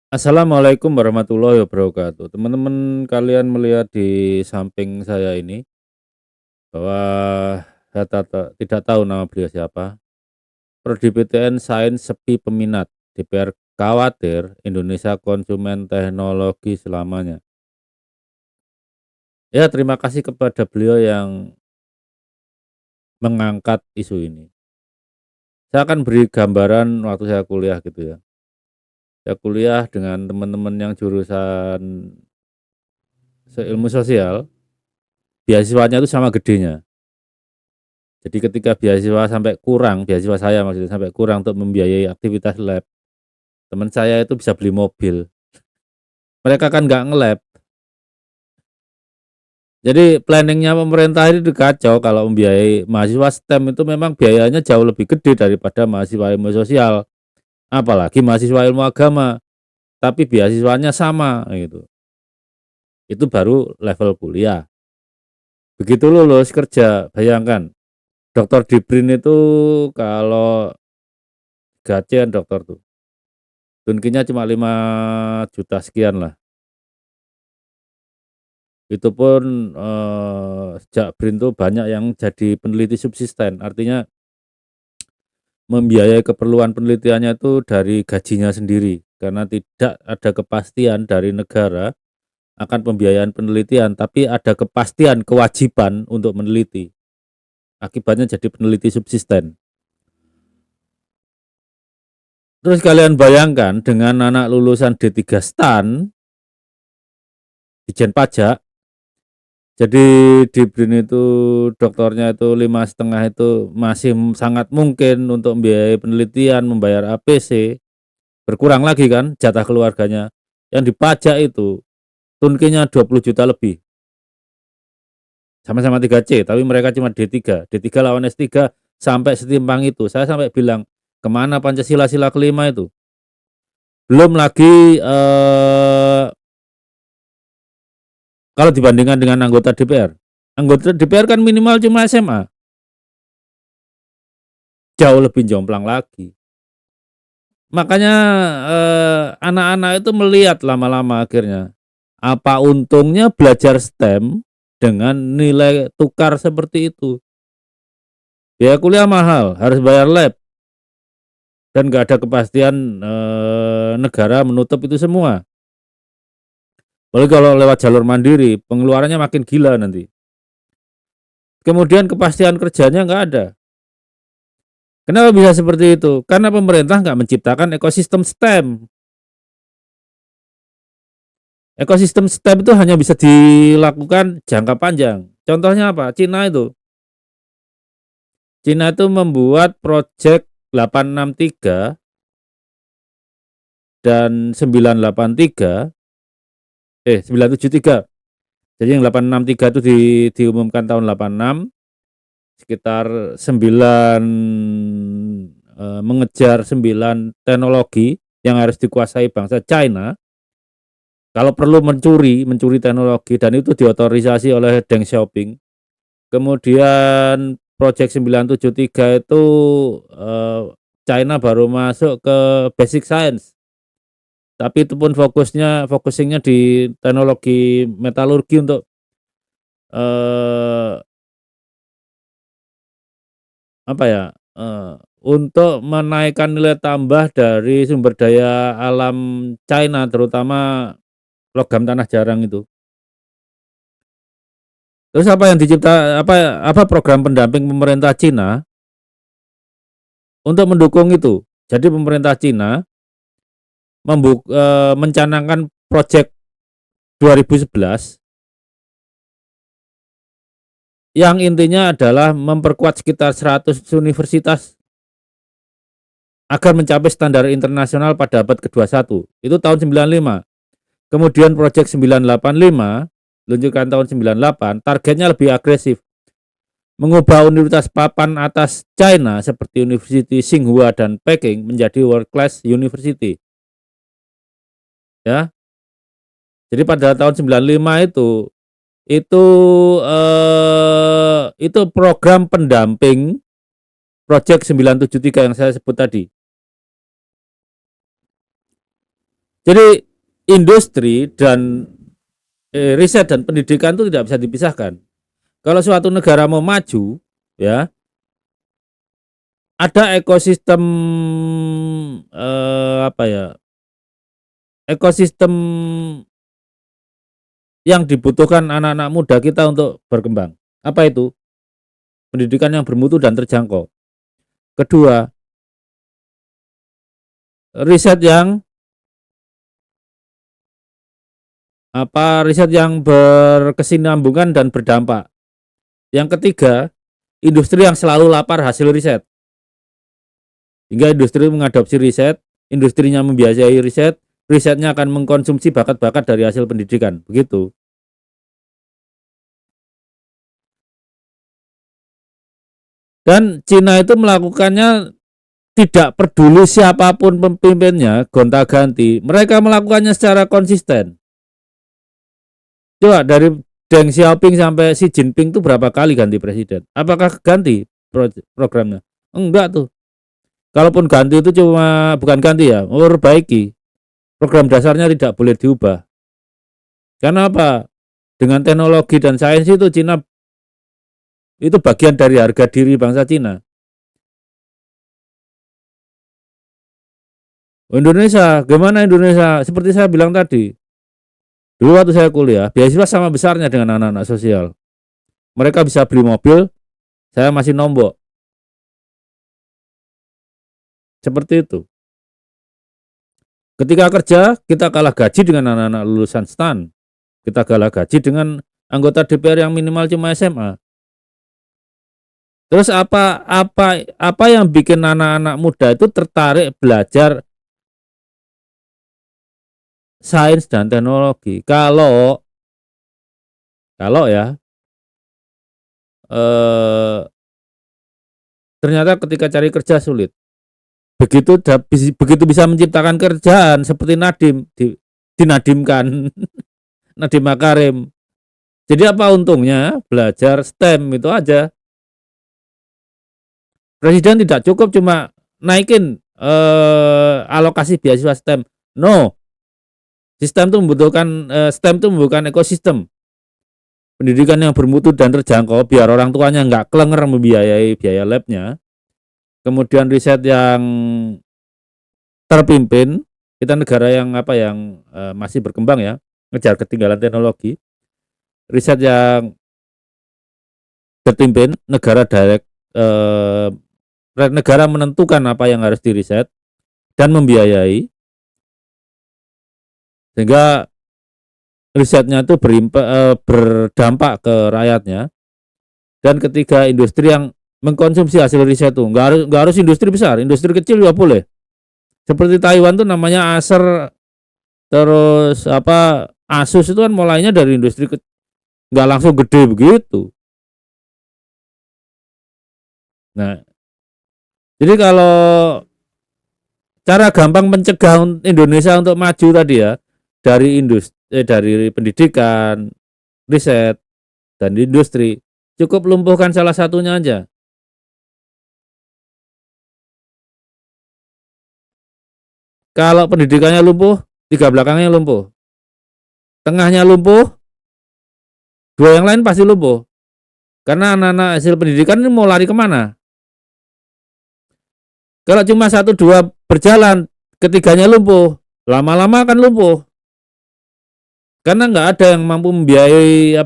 Assalamualaikum warahmatullahi wabarakatuh. Teman-teman kalian melihat di samping saya ini bahwa saya tidak tahu nama beliau siapa. Prodi PTN Sains sepi peminat. DPR khawatir Indonesia konsumen teknologi selamanya. Ya, terima kasih kepada beliau yang mengangkat isu ini. Saya akan beri gambaran waktu saya kuliah gitu ya. Saya kuliah dengan teman-teman yang jurusan ilmu sosial, beasiswanya itu sama gedenya. Jadi ketika beasiswa saya maksudnya sampai kurang untuk membiayai aktivitas lab, teman saya itu bisa beli mobil. Mereka kan nggak nge-lab. Jadi planningnya pemerintah ini kacau kalau membiayai mahasiswa STEM itu memang biayanya jauh lebih gede daripada mahasiswa ilmu sosial, apalagi mahasiswa ilmu agama, tapi beasiswanya sama gitu. Itu baru level kuliah. Begitu lulus kerja, bayangkan dokter di BRIN itu kalau gajian dokter tuh tunkinya cuma 5 juta sekian lah. Itu pun, sejak BRIN tuh banyak yang jadi peneliti subsisten, artinya membiayai keperluan penelitiannya itu dari gajinya sendiri, karena tidak ada kepastian dari negara akan pembiayaan penelitian, tapi ada kepastian kewajiban untuk meneliti, akibatnya jadi peneliti subsisten. Terus kalian bayangkan dengan anak lulusan D3 STAN, Ditjen Pajak. Jadi di BRIN itu doktornya itu 5,5 itu masih sangat mungkin untuk membiayai penelitian, membayar APC, berkurang lagi kan jatah keluarganya. Yang dipajak itu tunkinya 20 juta lebih, sama-sama 3C, tapi mereka cuma D3. D3 lawan S3 sampai setimpang itu. Saya sampai bilang, kemana Pancasila sila kelima itu? Belum lagi kalau dibandingkan dengan anggota DPR. Anggota DPR kan minimal cuma SMA, jauh lebih jomplang lagi. Makanya, anak-anak itu melihat lama-lama akhirnya, apa untungnya belajar STEM dengan nilai tukar seperti itu. Biaya kuliah mahal, harus bayar lab, dan nggak ada kepastian, negara menutup itu semua. Apalagi kalau lewat jalur mandiri, pengeluarannya makin gila nanti. Kemudian kepastian kerjanya nggak ada. Kenapa bisa seperti itu? Karena pemerintah nggak menciptakan ekosistem STEM. Ekosistem STEM itu hanya bisa dilakukan jangka panjang. Contohnya apa? Cina itu membuat proyek 863 dan 983, 973. Jadi yang 863 itu diumumkan tahun 86, sekitar 9, mengejar 9 teknologi yang harus dikuasai bangsa China. Kalau perlu mencuri teknologi, dan itu diotorisasi oleh Deng Xiaoping. Kemudian Project 973 itu, China baru masuk ke basic science, tapi itu pun focusingnya di teknologi metalurgi untuk, eee, apa ya, untuk menaikkan nilai tambah dari sumber daya alam China, terutama logam tanah jarang itu. Terus apa program pendamping pemerintah Cina untuk mendukung itu. Jadi pemerintah Cina mencanangkan project 2011 yang intinya adalah memperkuat sekitar 100 universitas agar mencapai standar internasional pada abad ke-21. Itu tahun 95. Kemudian project 985, luncurkan tahun 98, targetnya lebih agresif. Mengubah universitas papan atas China seperti University Tsinghua dan Peking menjadi world class university. Ya. Jadi pada tahun 95 itu itu program pendamping Project 973 yang saya sebut tadi. Jadi industri dan riset dan pendidikan itu tidak bisa dipisahkan. Kalau suatu negara mau maju, ya ada ekosistem apa ya? Ekosistem yang dibutuhkan anak-anak muda kita untuk berkembang. Apa itu? Pendidikan yang bermutu dan terjangkau. Kedua, riset yang riset yang berkesinambungan dan berdampak. Yang ketiga, industri yang selalu lapar hasil riset. Hingga industri mengadopsi riset, industrinya membiayai riset, risetnya akan mengkonsumsi bakat-bakat dari hasil pendidikan. Begitu. Dan Cina itu melakukannya tidak peduli siapapun pemimpinnya, gonta-ganti. Mereka melakukannya secara konsisten. Coba dari Deng Xiaoping sampai Xi Jinping itu berapa kali ganti presiden? Apakah ganti programnya? Enggak tuh. Kalaupun ganti itu cuma bukan ganti ya, memperbaiki. Program dasarnya tidak boleh diubah. Karena apa? Dengan teknologi dan sains itu Cina itu bagian dari harga diri bangsa Cina. Indonesia, gimana Indonesia? Seperti saya bilang tadi, dulu waktu saya kuliah, beasiswa sama besarnya dengan anak-anak sosial. Mereka bisa beli mobil, saya masih nombok. Seperti itu. Ketika kerja, kita kalah gaji dengan anak-anak lulusan STAN. Kita kalah gaji dengan anggota DPR yang minimal cuma SMA. Terus apa yang bikin anak-anak muda itu tertarik belajar sains dan teknologi? Kalau ya eh, ternyata ketika cari kerja sulit. Begitu bisa menciptakan kerjaan seperti dinadimkan Nadiem Makarim. Jadi apa untungnya belajar STEM itu aja. Presiden tidak cukup cuma naikin alokasi beasiswa STEM. No, STEM itu membutuhkan ekosistem pendidikan yang bermutu dan terjangkau biar orang tuanya nggak kelenger membiayai biaya labnya. Kemudian riset yang terpimpin, kita negara yang masih berkembang ya, ngejar ketinggalan teknologi. Riset yang terpimpin, negara menentukan apa yang harus diriset dan membiayai, sehingga risetnya itu berdampak ke rakyatnya. Dan ketiga, industri yang mengkonsumsi hasil riset itu nggak harus industri besar, industri kecil juga boleh. Seperti Taiwan tuh namanya Acer, terus Asus itu kan mulainya dari industri nggak langsung gede begitu. Nah, jadi kalau cara gampang mencegah Indonesia untuk maju tadi ya, dari pendidikan, riset, dan industri, cukup lumpuhkan salah satunya aja. Kalau pendidikannya lumpuh, tiga belakangnya lumpuh. Tengahnya lumpuh, dua yang lain pasti lumpuh. Karena anak-anak hasil pendidikan ini mau lari kemana? Kalau cuma satu dua berjalan, ketiganya lumpuh, lama-lama akan lumpuh. Karena nggak ada yang mampu membiayai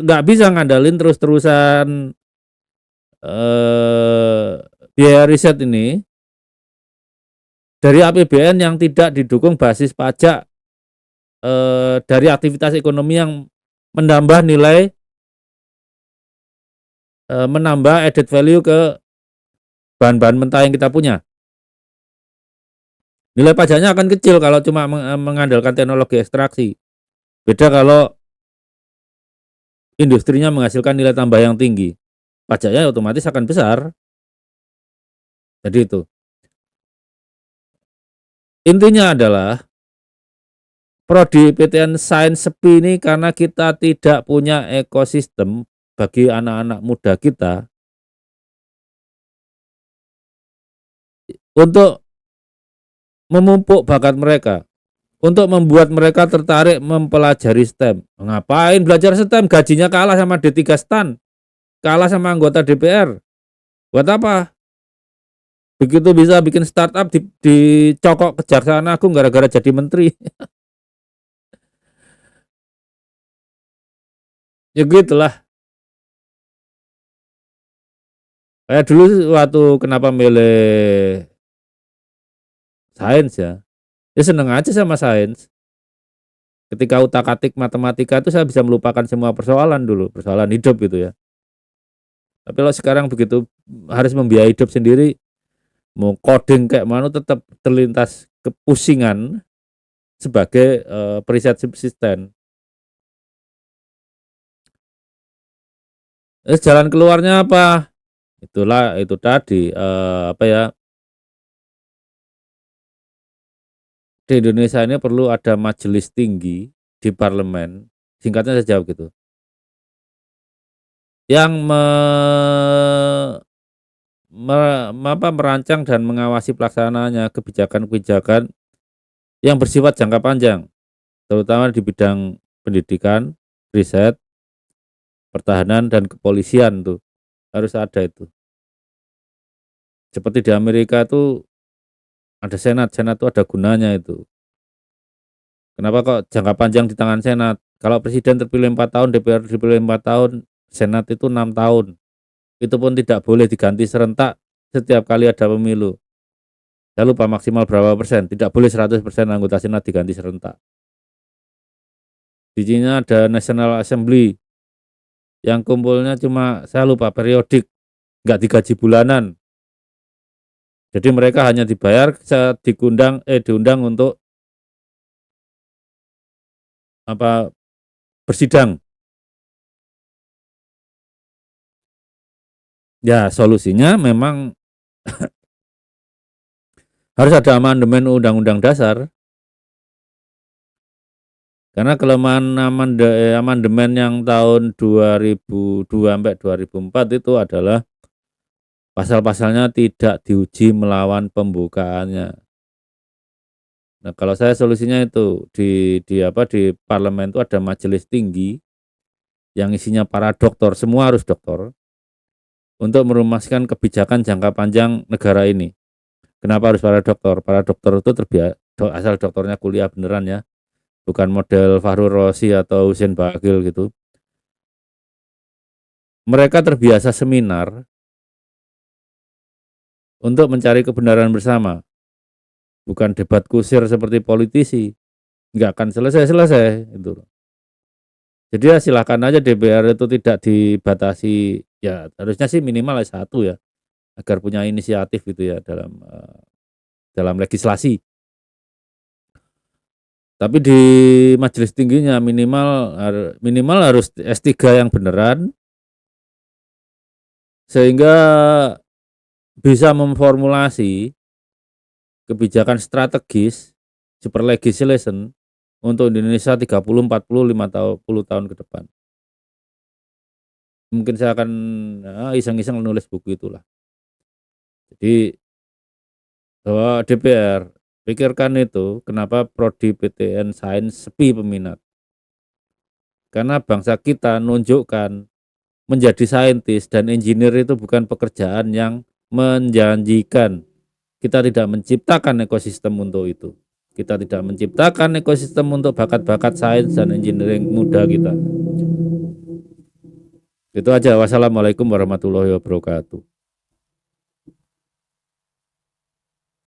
nggak bisa ngandalin terus-terusan biaya riset ini dari APBN yang tidak didukung basis pajak dari aktivitas ekonomi yang menambah nilai menambah added value ke bahan-bahan mentah yang kita punya. Nilai pajaknya akan kecil kalau cuma mengandalkan teknologi ekstraksi. Beda kalau industrinya menghasilkan nilai tambah yang tinggi. Pajaknya otomatis akan besar. Jadi itu. Intinya adalah prodi PTN Sains Sepi ini karena kita tidak punya ekosistem bagi anak-anak muda kita untuk memupuk bakat mereka, untuk membuat mereka tertarik mempelajari STEM. Ngapain belajar STEM? Gajinya kalah sama D3 STAN, kalah sama anggota DPR. Buat apa? Begitu bisa bikin startup dicokok Kejaksaan Agung gara-gara jadi menteri. Ya gitulah. Kayak dulu waktu kenapa milih sains ya. Ya seneng aja sama sains. Ketika utak-atik matematika itu saya bisa melupakan semua persoalan dulu, persoalan hidup gitu ya. Tapi kalau sekarang begitu harus membiayai hidup sendiri, mau coding kayak mana tetap terlintas kepusingan sebagai periset subsisten. Jalan keluarnya apa? Itulah itu tadi apa ya? Di Indonesia ini perlu ada majelis tinggi di parlemen, singkatnya saya jawab gitu, yang merancang dan mengawasi pelaksanaannya kebijakan-kebijakan yang bersifat jangka panjang, terutama di bidang pendidikan, riset, pertahanan, dan kepolisian tuh, harus ada itu. Seperti di Amerika tuh ada senat, senat tuh ada gunanya itu. Kenapa kok jangka panjang di tangan senat? Kalau presiden terpilih 4 tahun, DPR terpilih 4 tahun, senat itu 6 tahun. Itu pun tidak boleh diganti serentak setiap kali ada pemilu. Saya lupa maksimal berapa persen, tidak boleh 100% anggota senat diganti serentak. Di Cina ada National Assembly yang kumpulnya cuma saya lupa periodik, nggak digaji bulanan. Jadi mereka hanya dibayar saat diundang untuk apa bersidang. Ya solusinya memang harus ada amandemen Undang-Undang Dasar. Karena kelemahan amandemen yang tahun 2002 sampai 2004 itu adalah pasal-pasalnya tidak diuji melawan pembukaannya. Nah, kalau saya solusinya itu di parlemen itu ada majelis tinggi yang isinya para doktor, semua harus doktor, untuk merumuskan kebijakan jangka panjang negara ini. Kenapa harus para doktor? Para dokter itu asal dokternya kuliah beneran ya, bukan model Fahru Rosi atau Husein Bagil gitu. Mereka terbiasa seminar untuk mencari kebenaran bersama, bukan debat kusir seperti politisi, nggak akan selesai-selesai itu. Jadi ya silakan aja DPR itu tidak dibatasi, ya harusnya sih minimal S1 ya, agar punya inisiatif gitu ya dalam legislasi. Tapi di majelis tingginya minimal harus S3 yang beneran, sehingga bisa memformulasi kebijakan strategis super legislation untuk Indonesia 30, 40, 50 tahun ke depan. Mungkin saya akan iseng-iseng nulis buku itulah. Jadi bahwa DPR pikirkan itu kenapa prodi PTN Sains sepi peminat. Karena bangsa kita nunjukkan menjadi saintis dan engineer itu bukan pekerjaan yang menjanjikan. Kita tidak menciptakan ekosistem untuk itu. Kita tidak menciptakan ekosistem untuk bakat-bakat sains dan engineering muda kita. Itu aja. Wassalamualaikum warahmatullahi wabarakatuh.